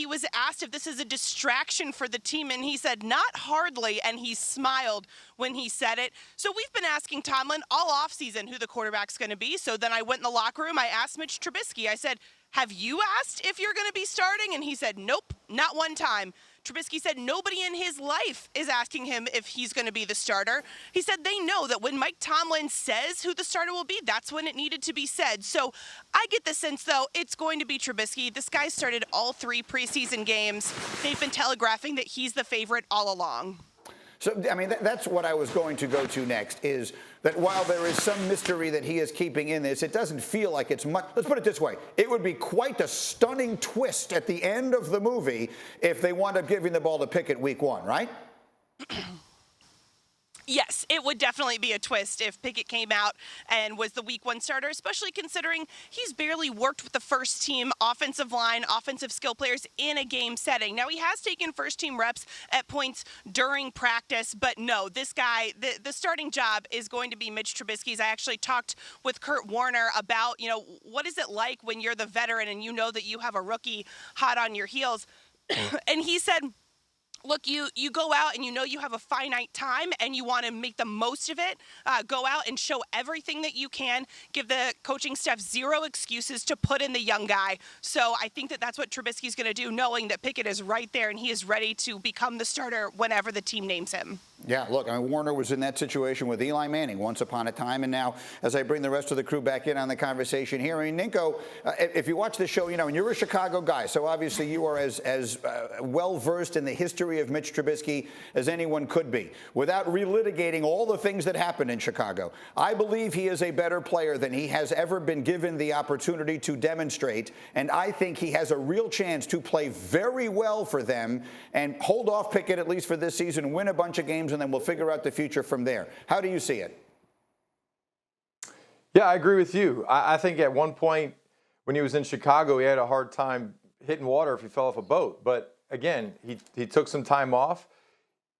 he was asked if this is a distraction for the team, and he said, not hardly, and he smiled when he said it. So we've been asking Tomlin all offseason who the quarterback's going to be. So then I went in the locker room, I asked Mitch Trubisky, I said, have you asked if you're going to be starting? And he said, nope, not one time. Trubisky said nobody in his life is asking him if he's going to be the starter. He said they know that when Mike Tomlin says who the starter will be, that's when it needed to be said. So I get the sense, though, it's going to be Trubisky. This guy started all 3 preseason games. They've been telegraphing that he's the favorite all along. So, I mean, that's what I was going to go to next, is that while there is some mystery that he is keeping in this, it doesn't feel like it's much. Let's put it this way. It would be quite a stunning twist at the end of the movie if they wound up giving the ball to Pickett week 1, right? Yes, it would definitely be a twist if Pickett came out and was the week 1 starter, especially considering he's barely worked with the first team offensive line, offensive skill players in a game setting. Now, he has taken first team reps at points during practice, but no, this guy, the starting job is going to be Mitch Trubisky's. I actually talked with Kurt Warner about, what is it like when you're the veteran and you know that you have a rookie hot on your heels? And he said, look, you go out and you have a finite time and you want to make the most of it. Go out and show everything that you can. Give the coaching staff 0 excuses to put in the young guy. So I think that that's what Trubisky's going to do, knowing that Pickett is right there and he is ready to become the starter whenever the team names him. Yeah, look, I mean, Warner was in that situation with Eli Manning once upon a time, and now as I bring the rest of the crew back in on the conversation here, I mean, Ninko, if you watch the show, and you're a Chicago guy, so obviously you are as well-versed in the history of Mitch Trubisky as anyone could be. Without relitigating all the things that happened in Chicago, I believe he is a better player than he has ever been given the opportunity to demonstrate, and I think he has a real chance to play very well for them and hold off Pickett at least for this season, win a bunch of games, and then we'll figure out the future from there. How do you see it? Yeah, I agree with you. I think at one point when he was in Chicago, he had a hard time hitting water if he fell off a boat. But again, he took some time off.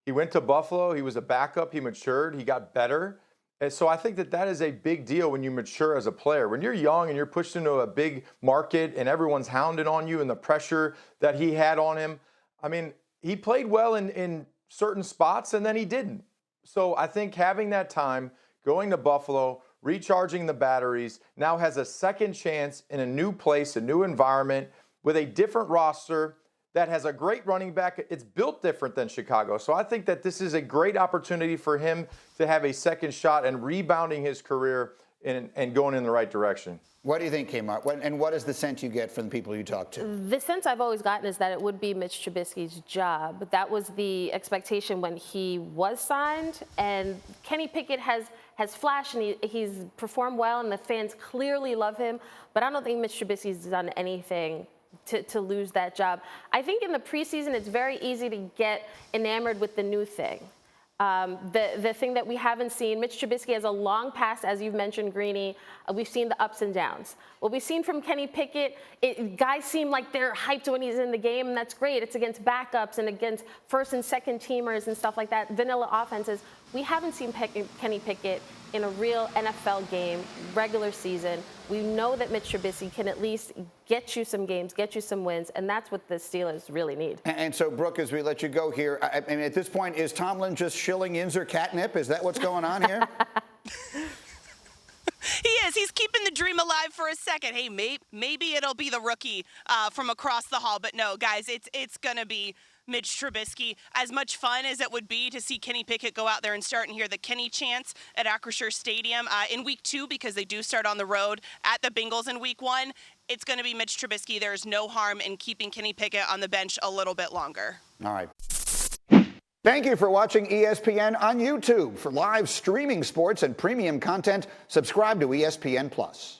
He went to Buffalo. He was a backup. He matured. He got better. And so I think that is a big deal when you mature as a player. When you're young and you're pushed into a big market and everyone's hounding on you and the pressure that he had on him, I mean, he played well in certain spots and then he didn't. So I think having that time, going to Buffalo, recharging the batteries, now has a second chance in a new place, a new environment, with a different roster that has a great running back. It's built different than Chicago. So I think that this is a great opportunity for him to have a second shot and rebounding his career and going in the right direction. What do you think, Kmart? And what is the sense you get from the people you talk to? The sense I've always gotten is that it would be Mitch Trubisky's job. That was the expectation when he was signed. And Kenny Pickett has flashed and he's performed well, and the fans clearly love him. But I don't think Mitch Trubisky's done anything to lose that job. I think in the preseason, it's very easy to get enamored with the new thing. The thing that we haven't seen, Mitch Trubisky has a long past, as you've mentioned, Greeny. We've seen the ups and downs. What we've seen from Kenny Pickett, guys seem like they're hyped when he's in the game, and that's great. It's against backups and against first and second teamers and stuff like that, vanilla offenses. We haven't seen Kenny Pickett in a real NFL game, regular season. We know that Mitch Trubisky can at least get you some games, get you some wins, and that's what the Steelers really need. And so, Brooke, as we let you go here, I mean, at this point, is Tomlin just shilling Inzer catnip? Is that what's going on here? He is. He's keeping the dream alive for a second. Hey, maybe it'll be the rookie from across the hall. But no, guys, it's going to be Mitch Trubisky. As much fun as it would be to see Kenny Pickett go out there and start and hear the Kenny chants at Acrisure Stadium in week 2, because they do start on the road at the Bengals in week 1, it's going to be Mitch Trubisky. There's no harm in keeping Kenny Pickett on the bench a little bit longer. All right. Thank you for watching ESPN on YouTube. For live streaming sports and premium content, subscribe to ESPN+.